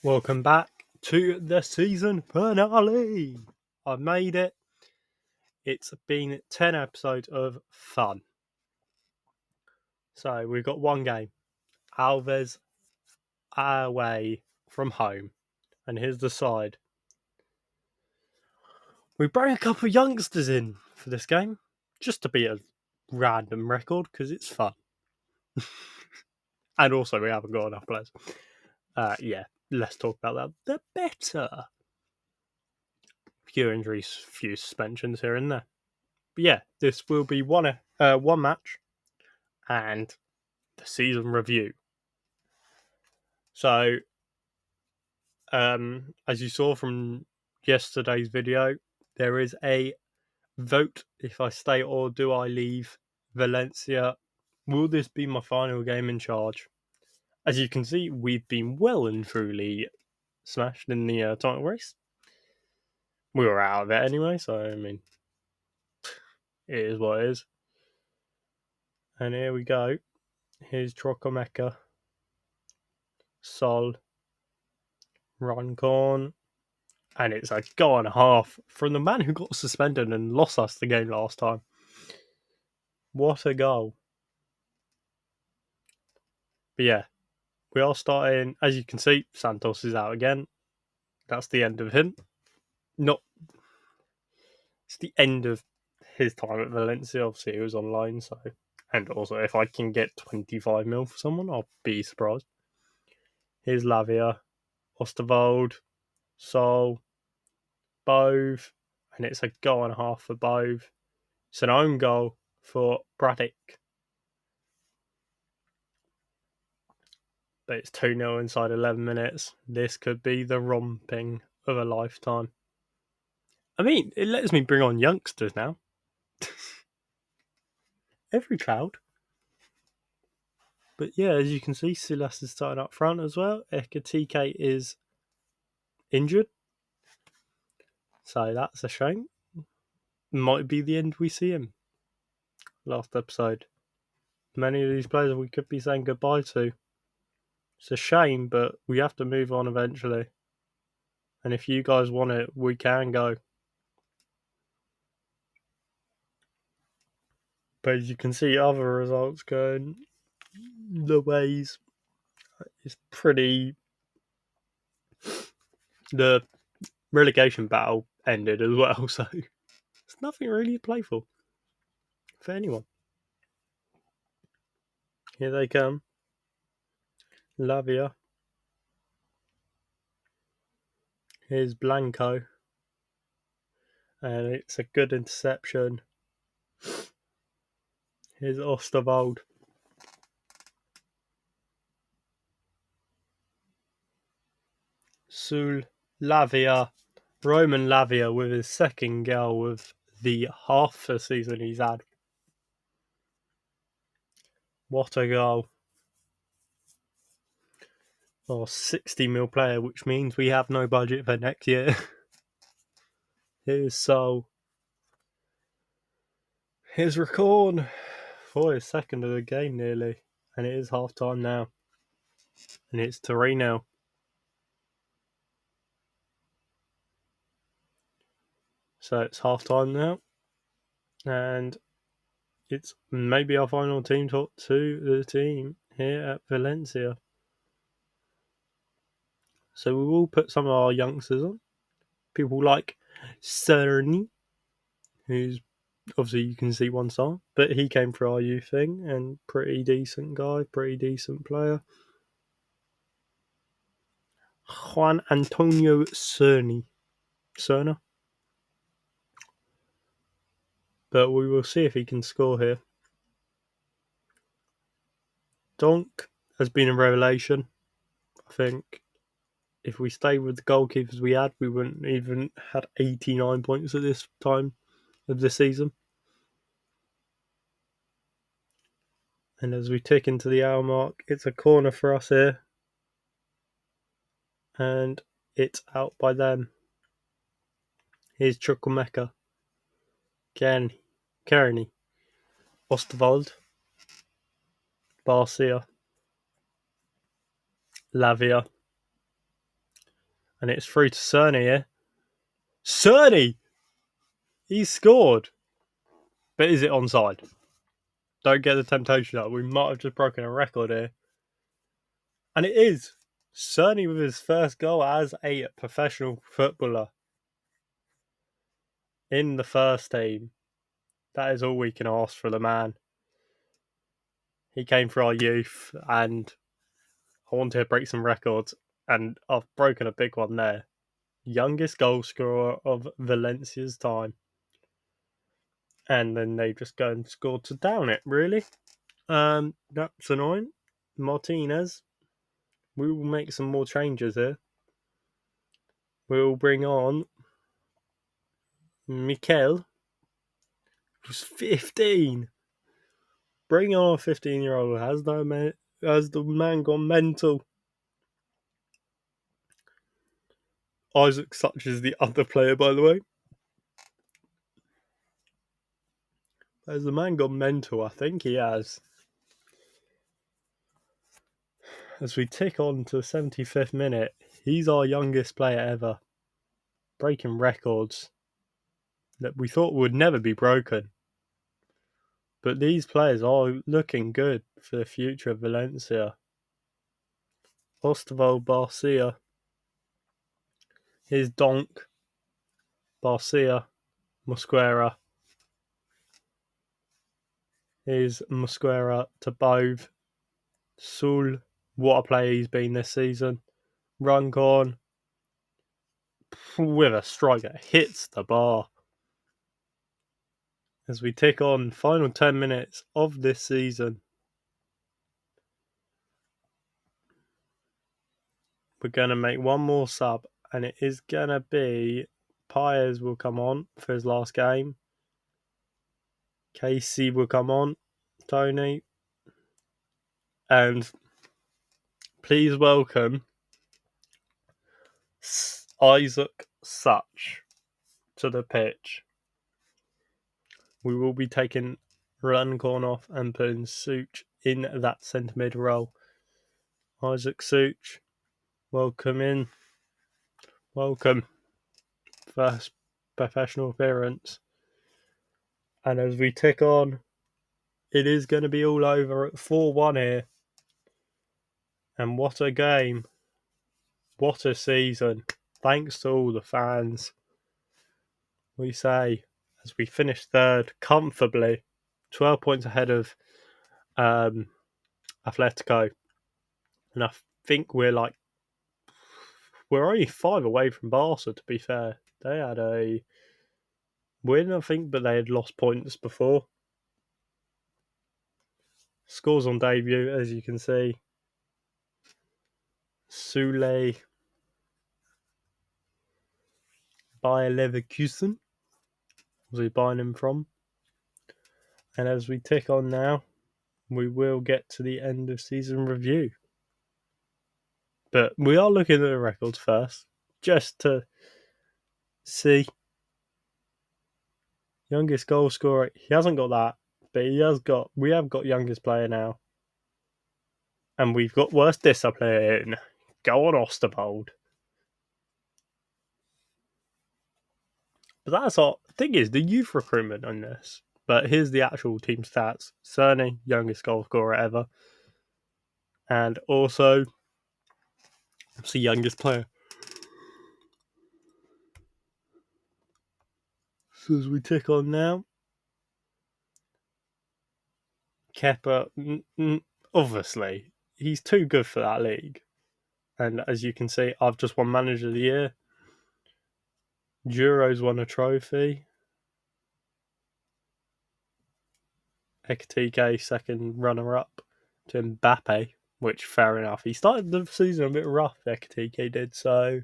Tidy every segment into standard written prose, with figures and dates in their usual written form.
Welcome back to the season finale. I made it. It's been 10 episodes of fun. So we've got one game. Alves away from home. And here's the side. We bring a couple of youngsters in for this game. Just to be a random record because it's fun. And also we haven't got enough players. Let's talk about that. The better. Few injuries, few suspensions here and there. But yeah, this will be one match and the season review. So, as you saw from yesterday's video, there is a vote if I stay or do I leave Valencia. Will this be my final game in charge? As you can see, we've been well and truly smashed in the title race. We were out of it anyway, so I mean, it is what it is. And here we go. Here's Trocomeca, Sol, Runcorn, and it's a goal and a half from the man who got suspended and lost us the game last time. What a goal. But yeah, we are starting, as you can see, Santos is out again. That's the end of him. It's the end of his time at Valencia. Obviously, he was on loan, so. And also, if I can get 25 mil for someone, I'll be surprised. Here's Lavia, Osterwald, Sol, Bove, and it's a goal and a half for Bove. It's an own goal for Braddock. But it's 2-0 inside 11 minutes. This could be the romping of a lifetime. I mean, it lets me bring on youngsters now. Every cloud. But yeah, as you can see, Silas is starting up front as well. Ekatike is injured. So that's a shame. Might be the end we see him. Last episode. Many of these players we could be saying goodbye to. It's a shame, but we have to move on eventually. And if you guys want it, we can go. But as you can see, other results going the ways. It's pretty. The relegation battle ended as well, so there's nothing really to play for anyone. Here they come. Lavia. Here's Blanco. And it's a good interception. Here's Osterwald. Sul Lavia. Roman Lavia with his second goal of the half a season he's had. What a goal. 60 mil player, which means we have no budget for next year. Here's Sol. Here's Racorn for his second of the game nearly. And it is half time now. And it's 3-0. So it's half time now. And it's maybe our final team talk to the team here at Valencia. So we will put some of our youngsters on. People like Cerny, who's obviously you can see one song, but he came for our youth thing and pretty decent guy, pretty decent player. Juan Antonio Cerny. Cerna. But we will see if he can score here. Donk has been a revelation. I think if we stayed with the goalkeepers we had, we wouldn't even had 89 points at this time of the season. And as we tick into the hour mark, it's a corner for us here. And it's out by them. Here's Chukwemeka. Kearney. Osterwald. Barcia. Lavia. And it's through to Cerny here. Cerny! He scored! But is it onside? Don't get the temptation up. We might have just broken a record here. And it is. Cerny with his first goal as a professional footballer in the first team. That is all we can ask for the man. He came for our youth, and I wanted to break some records, and I've broken a big one there. Youngest goal scorer of Valencia's time. And then they just go and score to down it, really. That's annoying. Martinez. We will make some more changes here. We'll bring on Mikel, who's 15. Bring on a 15-year-old. Has the man gone mental? Isaac Such is the other player, by the way. Has the man gone mental? I think he has. As we tick on to the 75th minute, he's our youngest player ever, breaking records that we thought would never be broken. But these players are looking good for the future of Valencia. Ostavio Barcia. Here's Donk. Barcia. Mosquera. Here's Mosquera to Bove. Sul. What a player he's been this season. Runcorn. With a strike that hits the bar. As we tick on final 10 minutes of this season. We're going to make one more sub, and it is going to be Paez will come on for his last game. Casey will come on. Tony. And please welcome Isaac Such to the pitch. We will be taking Runcorn off and putting Such in that centre mid role. Isaac Such, welcome in. Welcome. First professional appearance. And as we tick on, it is going to be all over at 4-1 here. And what a game. What a season. Thanks to all the fans. We say, as we finish third comfortably, 12 points ahead of Atletico. And I think we're only 5 away from Barca, to be fair. They had a win, I think, but they had lost points before. Scores on debut, as you can see. Sule Bayer Leverkusen. Was he buying him from? And as we tick on now, we will get to the end of season review. But we are looking at the records first, just to see. Youngest goal scorer, he hasn't got that, but we have got youngest player now. And we've got worst discipline. Go on, Osterbold. But that's our thing is the youth recruitment on this. But here's the actual team stats. Cerny, youngest goal scorer ever. And also, it's the youngest player. So as we tick on now, Kepa, obviously, he's too good for that league. And as you can see, I've just won Manager of the Year. Juro's won a trophy. Ekatike, second runner-up to Mbappe, which, fair enough. He started the season a bit rough, Ekatike did, so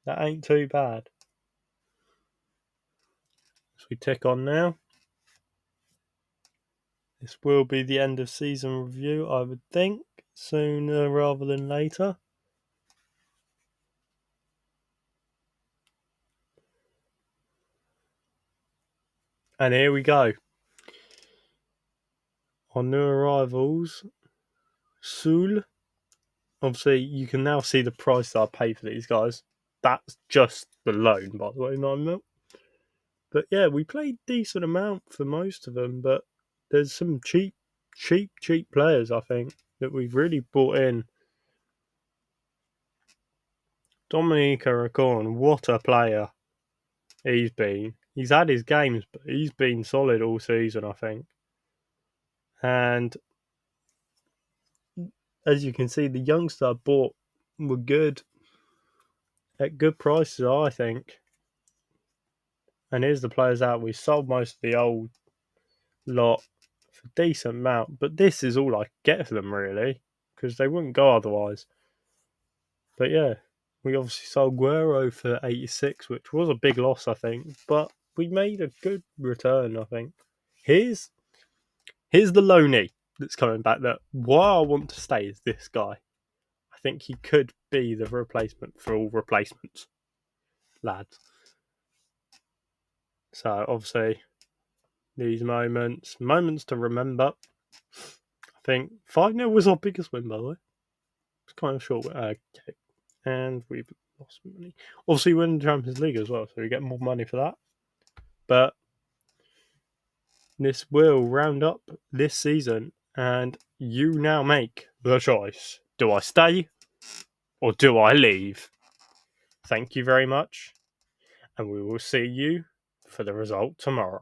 that ain't too bad. As we tick on now, this will be the end of season review, I would think, sooner rather than later. And here we go. Our new arrivals, Sul. obviously you can now see the price that I paid for these guys. That's just the loan, by the way, 9 mil. But yeah, we played decent amount for most of them, but there's some cheap players, I think, that we've really brought in. Dominica Racon, what a player he's been. He's had his games, but he's been solid all season, I think. And as you can see, the youngster I bought were good at good prices, I think. And here's the players out. We sold most of the old lot for a decent amount, but this is all I get for them, really, because they wouldn't go otherwise. But yeah, we obviously sold Guerrero for 86, which was a big loss, I think, but we made a good return, I think. Here's the loanee that's coming back. That why I want to stay is this guy. I think he could be the replacement for all replacements, lads. So obviously, these moments to remember. I think 5-0 was our biggest win, by the way. It's kind of short. Okay. And we've lost money. Obviously, we're in the Champions League as well, so we get more money for that. But this will round up this season, and you now make the choice. Do I stay or do I leave? Thank you very much, and we will see you for the result tomorrow.